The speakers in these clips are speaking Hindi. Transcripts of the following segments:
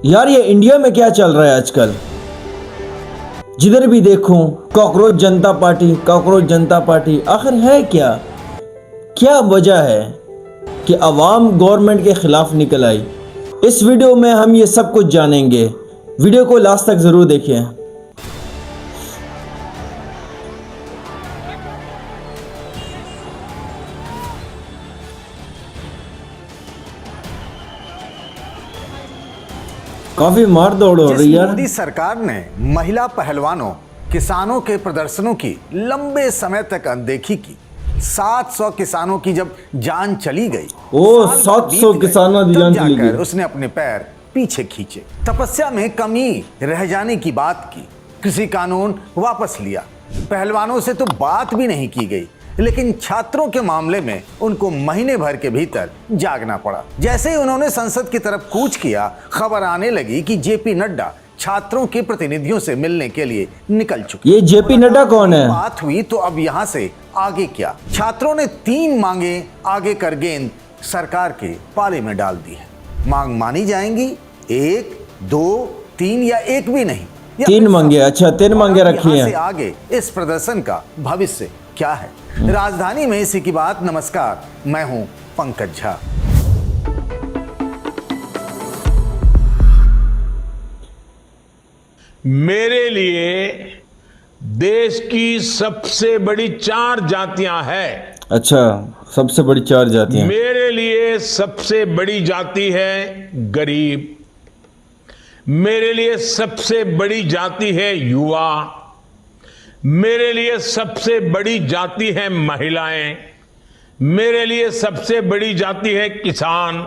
यार ये इंडिया में क्या चल रहा है आजकल? जिधर भी देखूं कॉकरोच जनता पार्टी, कॉकरोच जनता पार्टी। आखिर है क्या? क्या वजह है कि अवाम गवर्नमेंट के खिलाफ निकल आई? इस वीडियो में हम ये सब कुछ जानेंगे। वीडियो को लास्ट तक ज़रूर देखें। काफी मार दौड़ हो रही है। मोदी सरकार ने महिला पहलवानों, किसानों के प्रदर्शनों की लंबे समय तक अनदेखी की। 700 किसानों की जब जान चली गई, 700 किसानों की जान चली गई, उसने अपने पैर पीछे खींचे। तपस्या में कमी रह जाने की बात की, कृषि कानून वापस लिया। पहलवानों से तो बात भी नहीं की गई, लेकिन छात्रों के मामले में उनको महीने भर के भीतर जागना पड़ा। जैसे ही उन्होंने संसद की तरफ कूच किया, खबर आने लगी कि जेपी नड्डा छात्रों के प्रतिनिधियों से मिलने के लिए निकल चुके। ये जेपी नड्डा कौन है? बात हुई तो अब यहाँ से आगे क्या? छात्रों ने 3 मांगे आगे कर गेंद सरकार के पाले में डाल दी है। मांग मानी जाएंगी? 1, 2, 3 या एक भी नहीं? 3 मांगे। अच्छा, 3 मांगे रखी हैं। आगे इस प्रदर्शन का भविष्य क्या है? राजधानी में इसी की बात। नमस्कार, मैं हूं पंकज झा। मेरे लिए देश की सबसे बड़ी 4 जातियां हैं। अच्छा, सबसे बड़ी 4 जातियां। मेरे लिए सबसे बड़ी जाति है गरीब। मेरे लिए सबसे बड़ी जाति है युवा। मेरे लिए सबसे बड़ी जाति है महिलाएं। मेरे लिए सबसे बड़ी जाति है किसान।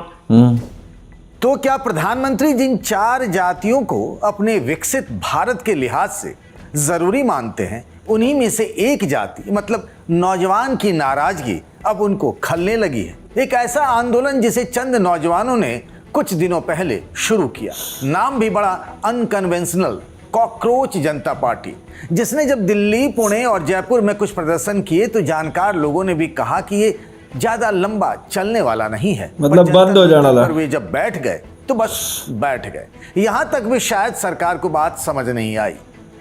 तो क्या प्रधानमंत्री जिन 4 जातियों को अपने विकसित भारत के लिहाज से जरूरी मानते हैं, उन्हीं में से एक जाति मतलब नौजवान की नाराजगी अब उनको खलने लगी है। एक ऐसा आंदोलन जिसे चंद नौजवानों ने कुछ दिनों पहले शुरू किया। नाम भी बड़ा अनकन्वेंशनल, कॉकरोच जनता पार्टी, जिसने जब दिल्ली, पुणे और जयपुर में कुछ प्रदर्शन किए तो जानकार लोगों ने भी कहा कि ये ज्यादा लंबा चलने वाला नहीं है। मतलब बंद हो जाना था। वे जब बैठ गए तो बस बैठ गए। यहां तक भी शायद सरकार को बात समझ नहीं आई।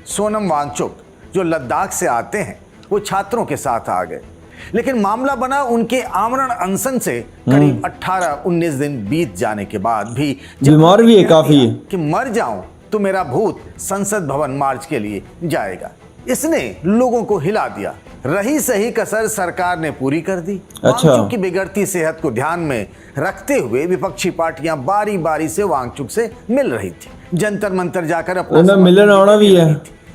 सोनम वांगचुक जो लद्दाख से आते हैं, वो छात्रों के साथ आ गए, लेकिन मामला बना उनके आमरण अनशन से करीब 18-19 दिन बीत जाने के बाद भी। बीमार भी है काफी कि मर जाऊं तो मेरा भूत संसद भवन मार्च के लिए जाएगा। इसने लोगों को हिला दिया। रही सही कसर सरकार ने पूरी कर दी। वांगचुक की बिगड़ती सेहत को ध्यान में रखते हुए विपक्षी पार्टियां बारी बारी से वांगचुक से मिल रही थी। जंतर मंतर जाकर अपना मिलन आना भी है।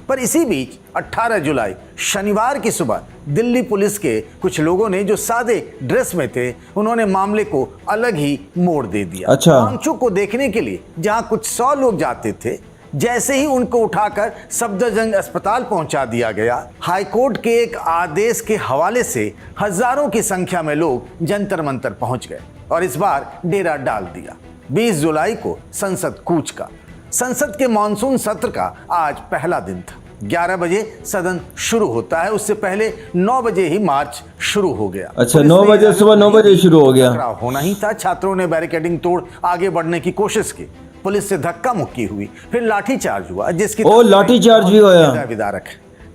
पर इसी बीच 18 जुलाई शनिवार की सुबह दिल्ली पुलिस के कुछ लोगों ने, जो सादे ड्रेस में थे, उन्होंने मामले को अलग ही मोड़ दे दिया। वांगचुक को देखने के लिए जहां कुछ 100 लोग जाते थे, जैसे ही उनको उठाकर सफदरजंग अस्पताल पहुंचा दिया गया, हाईकोर्ट के एक आदेश के हवाले से हजारों की संख्या में लोग जंतर मंतर पहुंच गए और इस बार डेरा डाल दिया। 20 जुलाई को संसद कूच का, संसद के मानसून सत्र का आज पहला दिन था। 11 बजे सदन शुरू होता है, उससे पहले 9 बजे ही मार्च शुरू हो गया। अच्छा, 9 बजे, सुबह 9 बजे शुरू हो गया। होना ही था। छात्रों ने बैरिकेडिंग तोड़ आगे बढ़ने की कोशिश की। पुलिस से धक्का मुक्की हुई, फिर लाठीचार्ज हुआ, जिसकी लाठीचार्ज भी हुआ। विदारक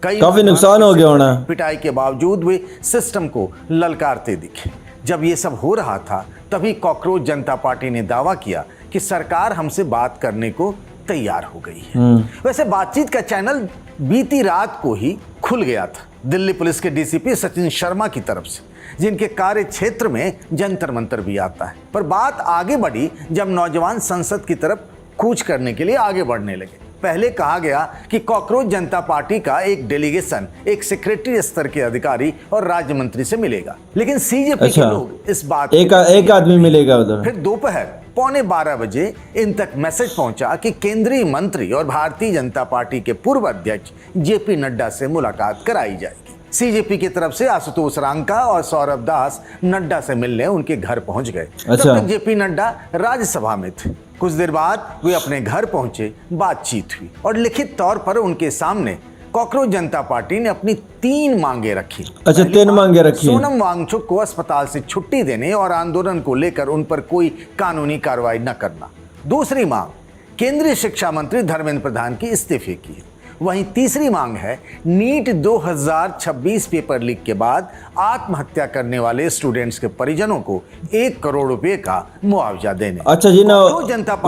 काफी नुकसान हो गया होना। पिटाई के बावजूद वे सिस्टम को ललकारते दिखे। जब ये सब हो रहा था, तभी कॉकरोच जनता पार्टी ने दावा किया कि सरकार हमसे बात करने को तैयार हो गई है। वैसे बातचीत का चैनल बीती रात को ही खुल गया था दिल्ली पुलिस के डीसीपी सचिन शर्मा की तरफ से, जिनके कार्य क्षेत्र में जंतर मंतर भी आता है। पर बात आगे बढ़ी जब नौजवान संसद की तरफ कूच करने के लिए आगे बढ़ने लगे। पहले कहा गया कि कॉकरोच जनता पार्टी का एक डेलीगेशन एक सेक्रेटरी स्तर के अधिकारी और राज्य मंत्री से मिलेगा, लेकिन सीजेपी के लोग इस बात एक आदमी मिलेगा उधर। फिर दोपहर 11:15 बजे इन तक मैसेज पहुंचा कि केंद्रीय मंत्री और भारतीय जनता पार्टी के पूर्व अध्यक्ष जेपी नड्डा से मुलाकात कराई जाएगी। सीजेपी की तरफ से आशुतोष रांका और सौरभ दास नड्डा से मिलने उनके घर पहुंच गए। तब तक जेपी नड्डा राज्यसभा में थे। कुछ देर बाद वे अपने घर पहुंचे, बातचीत हुई और लिखित तौर पर उनके सामने कॉकरोच जनता पार्टी ने अपनी 3 मांगे रखी। अच्छा, 3 मांगे रखी। सोनम वांगचुक को अस्पताल से छुट्टी देने और आंदोलन को लेकर उन पर कोई कानूनी कार्रवाई न करना। दूसरी मांग केंद्रीय शिक्षा मंत्री धर्मेंद्र प्रधान की इस्तीफे की। वहीं तीसरी मांग है नीट 2026 पेपर लीक के बाद आत्महत्या करने वाले स्टूडेंट्स के परिजनों को 1 करोड़ रुपए का मुआवजा देने। अच्छा जी ना,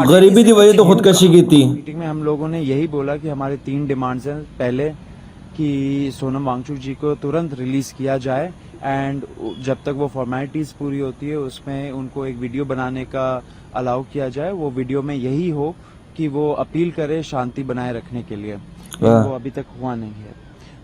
गरीबी की वजह तो खुदकशी की थी। मीटिंग में हम लोगों ने यही बोला कि हमारे 3 डिमांड्स हैं। पहले कि सोनम वांगचुक जी को तुरंत रिलीज किया जाए एंड जब तक वो फॉर्मेलिटीज पूरी होती है उसमें उनको एक वीडियो बनाने का अलाउ किया जाए। वो वीडियो में यही हो कि वो अपील करे शांति बनाए रखने के लिए, वो अभी तक हुआ नहीं है।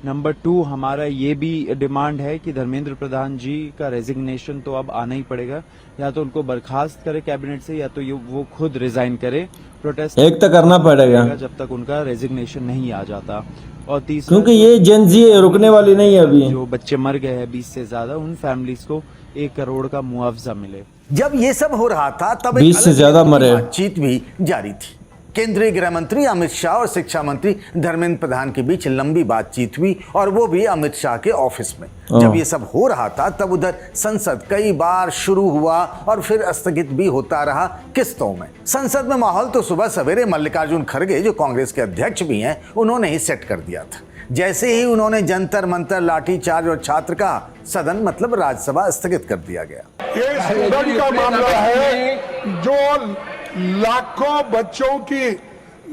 नंबर 2 हमारा ये भी डिमांड है कि धर्मेंद्र प्रधान जी का रेजिग्नेशन तो अब आना ही पड़ेगा, या तो उनको बर्खास्त करे कैबिनेट से या तो वो खुद रिजाइन करे। प्रोटेस्ट एक तो करना पड़ेगा जब तक उनका रेजिग्नेशन नहीं आ जाता। और तीसरा, क्योंकि ये जनजी रुकने वाली नहीं है अभी। जो बच्चे मर गए हैं 20 से ज्यादा, उन फैमिलीज को 1 करोड़ का मुआवजा मिले। जब ये सब हो रहा था तब 20 से ज्यादा मरे। बातचीत भी जारी थी। केंद्रीय गृह मंत्री अमित शाह और शिक्षा मंत्री धर्मेंद्र प्रधान के बीच लंबी बातचीत हुई और वो भी अमित शाह के ऑफिस में। जब ये सब हो रहा था तब उधर संसद कई बार शुरू हुआ और फिर स्थगित भी होता रहा किस्तों में। संसद में माहौल तो सुबह सवेरे मल्लिकार्जुन खड़गे, जो कांग्रेस के अध्यक्ष भी हैं, उन्होंने ही सेट कर दिया था। जैसे ही उन्होंने जंतर मंतर, लाठीचार्ज और छात्र का सदन मतलब राज्यसभा स्थगित कर दिया गया। ये स्टूडेंट का मामला है, जो लाखों बच्चों की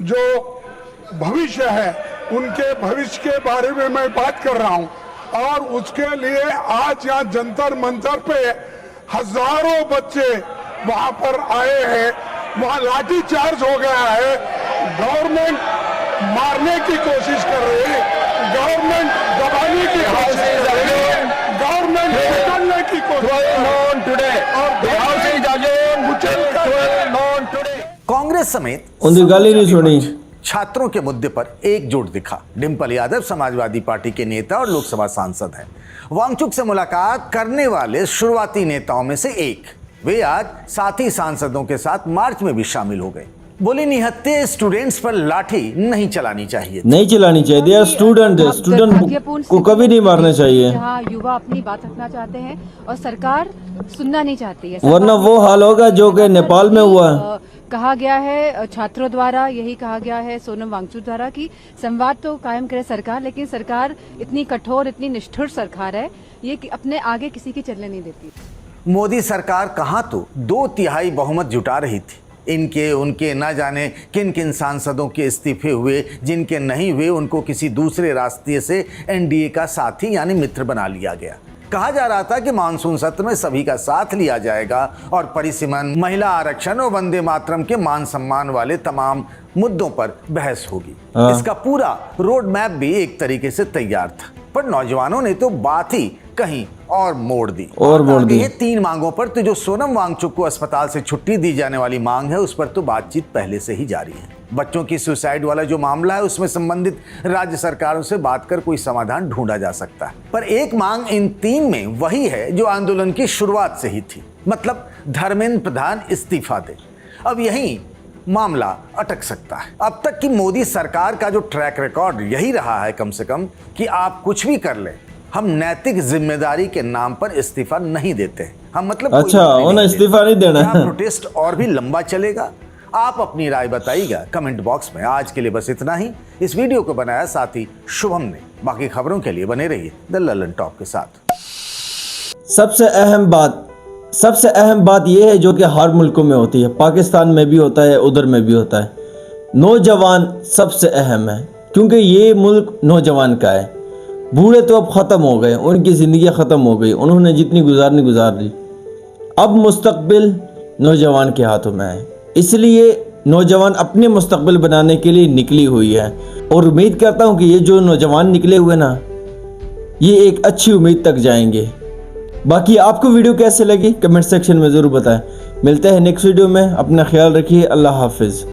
जो भविष्य है उनके भविष्य के बारे में मैं बात कर रहा हूं और उसके लिए आज यहाँ जंतर मंतर पे हजारों बच्चे वहां पर आए हैं। वहां लाठी चार्ज हो गया है, गवर्नमेंट मारने की कोशिश कर रही है, गवर्नमेंट दबाने की कोशिश कर रही है, गवर्नमेंट निकलने की कोशिश कांग्रेस समेत उनकी गाली नहीं सुनी। छात्रों के मुद्दे पर एकजुट दिखा। डिंपल यादव समाजवादी पार्टी के नेता और लोकसभा सांसद हैं। वांगचुक से मुलाकात करने वाले शुरुआती नेताओं में से एक। वे आज साथी सांसदों के साथ मार्च में भी शामिल हो गए। बोले निहत्थे स्टूडेंट्स पर लाठी नहीं चलानी चाहिए, नहीं चलानी चाहिए। दे आर स्टूडेंट को कभी नहीं मारना चाहिए। जहाँ युवा अपनी बात रखना चाहते हैं और सरकार सुनना नहीं चाहती है, वरना वो हाल होगा जो कि नेपाल में हुआ। कहा गया है छात्रों द्वारा, यही कहा गया है सोनम वांगचुक द्वारा कि संवाद तो कायम करे सरकार, लेकिन सरकार इतनी कठोर, इतनी निष्ठुर सरकार है, ये कि अपने आगे किसी की चलने नहीं देती। मोदी सरकार कहां तो 2/3 बहुमत जुटा रही थी। इनके उनके न जाने किन किन सांसदों के इस्तीफे हुए, जिनके नहीं हुए उनको किसी दूसरे रास्ते से एनडीए का साथी यानी मित्र बना लिया गया। कहा जा रहा था कि मानसून सत्र में सभी का साथ लिया जाएगा और परिसीमन, महिला आरक्षण और वंदे मातरम के मान सम्मान वाले तमाम मुद्दों पर बहस होगी। इसका पूरा रोड मैप भी एक तरीके से तैयार था, पर नौजवानों ने तो बात ही कहीं और मोड़ दी। ये 3 मांगों पर तो जो सोनम वांगचुक को अस्पताल से छुट्टी दी जाने वाली मांग है, उस पर तो बातचीत पहले से ही जारी है। बच्चों की सुसाइड वाला जो मामला है, उसमें संबंधित राज्य सरकारों से बात कर कोई समाधान ढूंढा जा सकता है। पर एक मांग इन 3 में वही है जो आंदोलन की शुरुआत से ही थी, मतलब धर्मेंद्र प्रधान इस्तीफा दे। अब यही मामला अटक सकता है। अब तक की मोदी सरकार का जो ट्रैक रिकॉर्ड यही रहा है कम से कम कि आप कुछ भी कर ले, हम नैतिक जिम्मेदारी के नाम पर इस्तीफा नहीं देते। हम मतलब अच्छा, उन्हें इस्तीफा नहीं देना है। प्रोटेस्ट और भी लंबा चलेगा? आप अपनी राय बताइएगा कमेंट बॉक्स में। आज के लिए बस इतना ही। इस वीडियो को बनाया साथी शुभम ने। बाकी खबरों के लिए बने रहिए द ललन टॉप के साथ। सबसे अहम बात यह है जो कि हर मुल्कों में होती है, पाकिस्तान में भी होता है, उधर में भी होता है। नौजवान सबसे अहम है, क्योंकि ये मुल्क नौजवान का है। बूढ़े तो अब ख़त्म हो गए, उनकी ज़िंदगी ख़त्म हो गई, उन्होंने जितनी गुजारनी गुजार ली। अब मुस्तकबिल नौजवान के हाथों में है, इसलिए नौजवान अपने मुस्तकबिल बनाने के लिए निकली हुई है। और उम्मीद करता हूँ कि ये जो नौजवान निकले हुए ना, ये एक अच्छी उम्मीद तक जाएंगे। बाकी आपको वीडियो कैसे लगी कमेंट सेक्शन में ज़रूर बताएं। मिलते हैं नेक्स्ट वीडियो में, अपना ख्याल रखिए। अल्लाह हाफिज़।